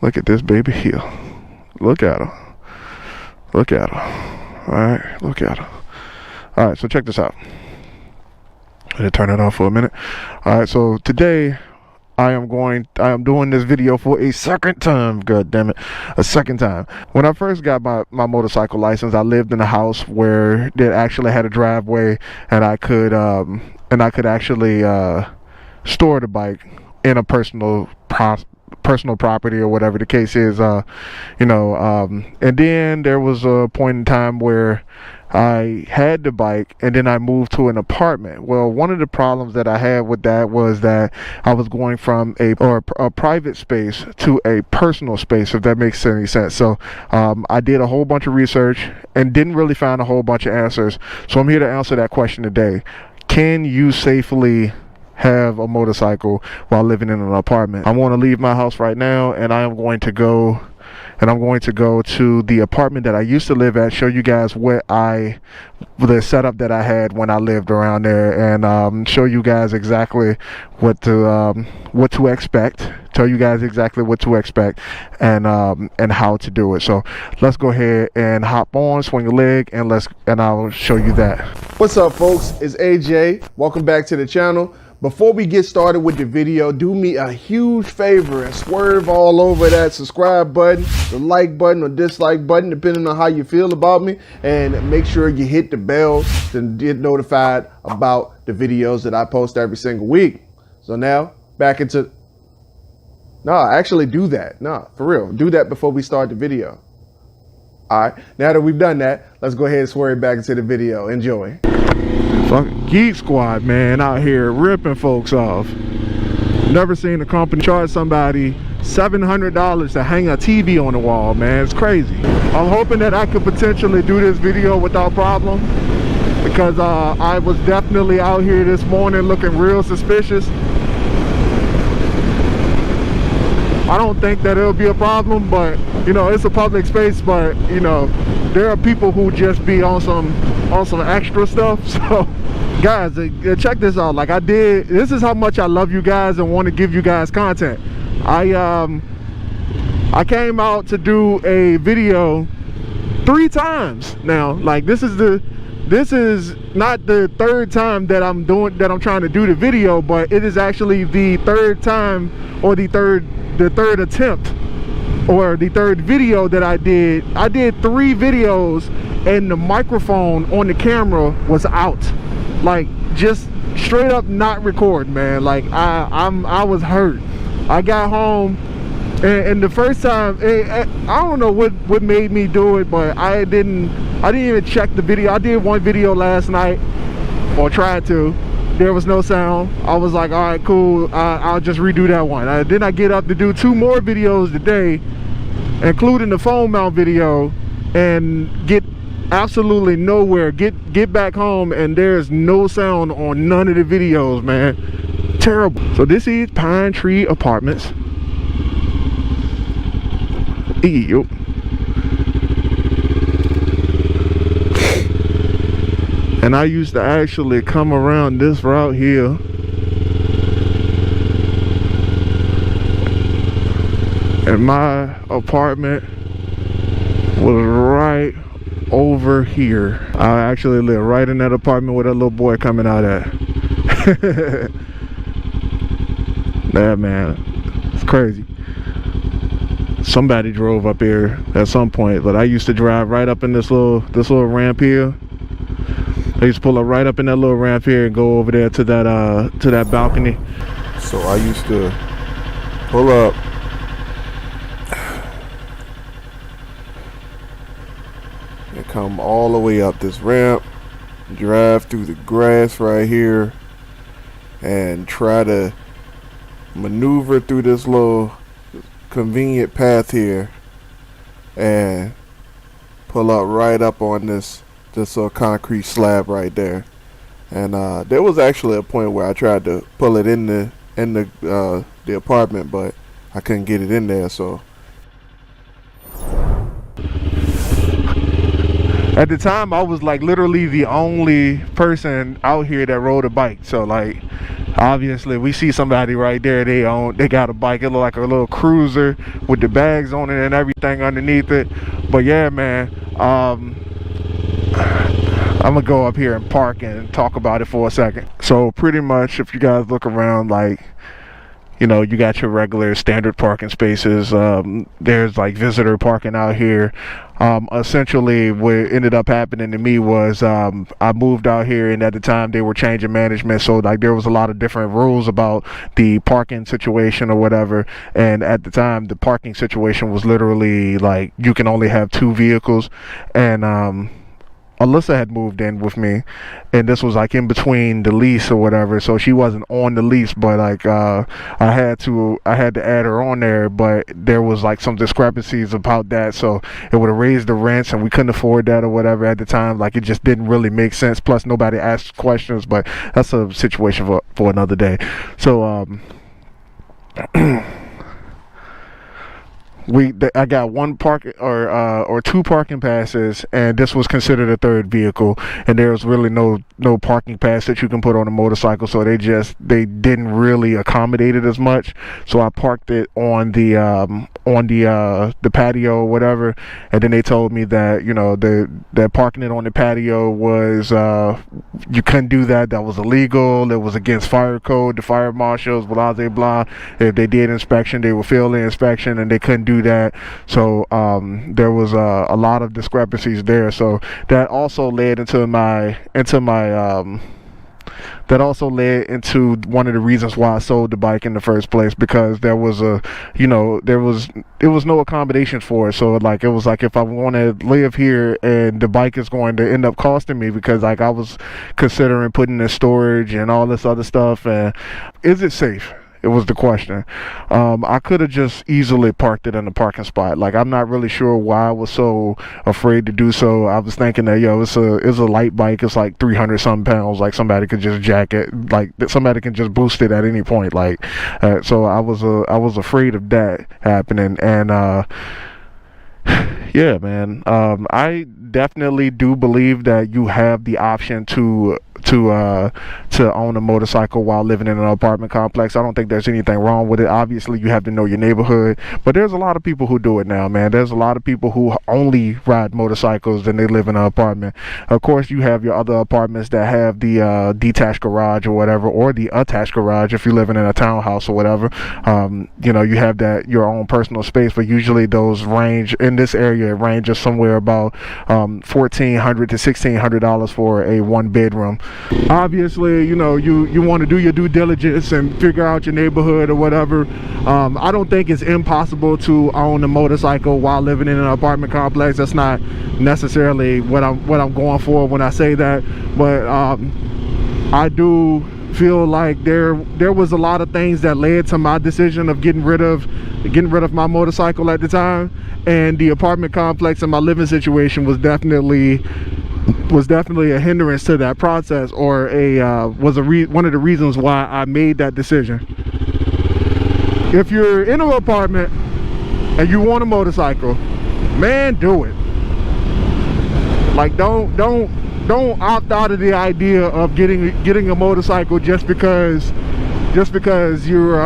Look at this baby here. Look at her. Look at her. Alright, look at her. Alright, so check this out. I'm gonna turn it off for a minute. Alright, so today I am doing this video for a second time. God damn it, a second time. When I first got my motorcycle license, I lived in a house where it actually had a driveway, and I could actually store the bike in a personal property or whatever the case is. And then there was a point in time where I had the bike and then I moved to an apartment. Well, one of the problems that I had with that was that I was going from a private space to a personal space, if that makes any sense. So I did a whole bunch of research and didn't really find a whole bunch of answers. So I'm here to answer that question today. Can you safely have a motorcycle while living in an apartment? I want to leave my house right now, and I'm going to go to the apartment that I used to live at, show you guys the setup that I had when I lived around there, and show you guys exactly what to expect, tell you guys exactly what to expect, and how to do it. So let's go ahead and hop on, swing a leg, and I'll show you that. What's up, folks? It's AJ. Welcome back to the channel. Before we get started with the video, do me a huge favor and swerve all over that subscribe button, the like button or dislike button, depending on how you feel about me, and make sure you hit the bell to get notified about the videos that I post every single week. So now, back into... No, actually do that. No, for real. Do that before we start the video. All right, now that we've done that, let's go ahead and swerve back into the video. Enjoy. Fucking Geek Squad, man, out here ripping folks off. Never seen a company charge somebody $700 to hang a TV on the wall, man. It's crazy. I'm hoping that I could potentially do this video without problem, because I was definitely out here this morning looking real suspicious. I don't think that it'll be a problem, but you know, it's a public space, but you know, there are people who just be on some extra stuff. So guys, check this out. Like, this is how much I love you guys and want to give you guys content. I came out to do a video 3 times now. Like, this is not the third time that I'm trying to do the video, but it is actually the third time, or the third attempt, or the third video that I did. I did 3 videos and the microphone on the camera was out, like just straight up not record, man. Like I was hurt. I got home and the first time, I don't know what made me do it, but I didn't even check the video. I did one video last night, or tried to. There was no sound. I was like, all right, cool, I'll just redo that one. Then I get up to do 2 more videos today, including the phone mount video, and get absolutely nowhere. Get back home and there's no sound on none of the videos, man. Terrible. So this is Pine Tree Apartments. Ew. And I used to actually come around this route here. And my apartment was right over here. I actually live right in that apartment where that little boy coming out at. Yeah, man, it's crazy. Somebody drove up here at some point, but I used to drive right up in this little ramp here. I used to pull up right up in that little ramp here and go over there to that balcony. So I used to pull up and come all the way up this ramp, drive through the grass right here, and try to maneuver through this little convenient path here and pull up right up on this little concrete slab right there. And there was actually a point where I tried to pull it in the apartment, but I couldn't get it in there. So at the time, I was like literally the only person out here that rode a bike. So like, Obviously, we see somebody right there. They got a bike. It look like a little cruiser with the bags on it and everything underneath it. But yeah, man. I'm gonna go up here and park and talk about it for a second. So pretty much, if you guys look around, like, you know, you got your regular standard parking spaces. There's like visitor parking out here. Essentially, what ended up happening to me was I moved out here, and at the time they were changing management, so like there was a lot of different rules about the parking situation or whatever. And at the time, the parking situation was literally like you can only have 2 vehicles, and Alyssa had moved in with me, and this was like in between the lease or whatever, so she wasn't on the lease, but like I had to add her on there, but there was like some discrepancies about that, so it would have raised the rents and we couldn't afford that or whatever at the time. Like it just didn't really make sense, plus nobody asked questions, but that's a situation for another day. So I got 1 parking or 2 parking passes, and this was considered a 3rd vehicle, and there was really no parking pass that you can put on a motorcycle, so they didn't really accommodate it as much. So I parked it on the patio or whatever, and then they told me that, you know, that parking it on the patio was you couldn't do that. That was illegal. It was against fire code. The fire marshals, blah blah blah. If they did inspection, they would fail the inspection, and they couldn't do that. So there was a lot of discrepancies there. So that also led into one of the reasons why I sold the bike in the first place, because there was no accommodation for it. So like it was like, if I want to live here and the bike is going to end up costing me, because like I was considering putting in storage and all this other stuff, and is it safe? It was the question. I could have just easily parked it in the parking spot. Like, I'm not really sure why I was so afraid to do so. I was thinking that, it's a light bike. It's like 300 some pounds. Like, somebody could just jack it. Like, somebody can just boost it at any point. Like, so I was afraid of that happening. And yeah, man. I definitely do believe that you have the option to own a motorcycle while living in an apartment complex. I don't think there's anything wrong with it. Obviously, you have to know your neighborhood, but there's a lot of people who do it now, man. There's a lot of people who only ride motorcycles and they live in an apartment. Of course, you have your other apartments that have the detached garage or whatever, or the attached garage if you're living in a townhouse or whatever. You have that your own personal space, but usually those range in this area, it ranges somewhere about $1,400 to $1,600 for a 1-bedroom. Obviously, you want to do your due diligence and figure out your neighborhood or whatever. I don't think it's impossible to own a motorcycle while living in an apartment complex. That's not necessarily what I'm going for when I say that, but I do feel like there was a lot of things that led to my decision of getting rid of my motorcycle at the time, and the apartment complex and my living situation was definitely a hindrance to that process, or one of the reasons why I made that decision. If you're in an apartment and you want a motorcycle, man, do it. Like, don't opt out of the idea of getting a motorcycle just because you're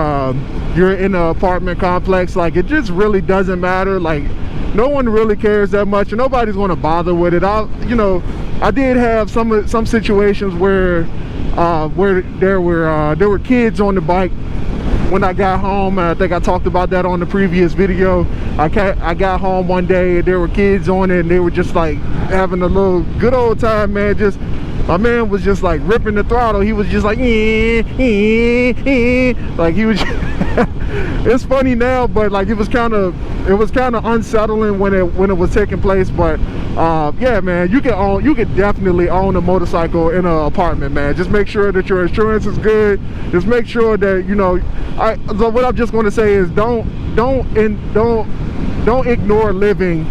in an apartment complex. Like, it just really doesn't matter. Like, no one really cares that much, and nobody's going to bother with it. I did have some situations where there were kids on the bike when I got home. I think I talked about that on the previous video. I got home one day and there were kids on it, and they were just like having a little good old time, man. My man was just like ripping the throttle. He was just like, like he was. It's funny now, but like it was kind of unsettling when it was taking place. But yeah, man, you can definitely own a motorcycle in an apartment, man. Just make sure that your insurance is good. Just make sure that so what I'm just going to say is don't ignore living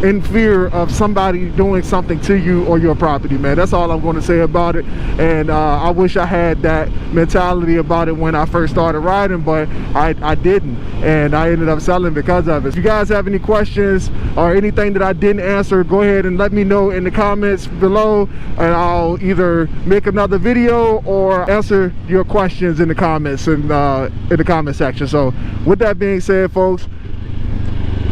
in fear of somebody doing something to you or your property, man. That's all I'm going to say about it. And I wish I had that mentality about it when I first started riding, but I didn't, and I ended up selling because of it. If you guys have any questions or anything that I didn't answer, go ahead and let me know in the comments below, and I'll either make another video or answer your questions in the comments in the comment section. So with that being said, folks,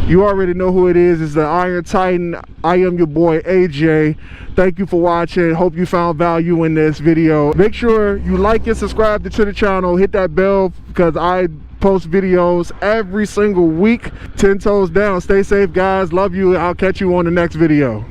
you already know who it is. It's the Iron Titan. I am your boy AJ. Thank you for watching. Hope you found value in this video. Make sure you like and subscribe to the channel. Hit that bell because I post videos every single week. 10 toes down. Stay safe, guys. Love you. I'll catch you on the next video.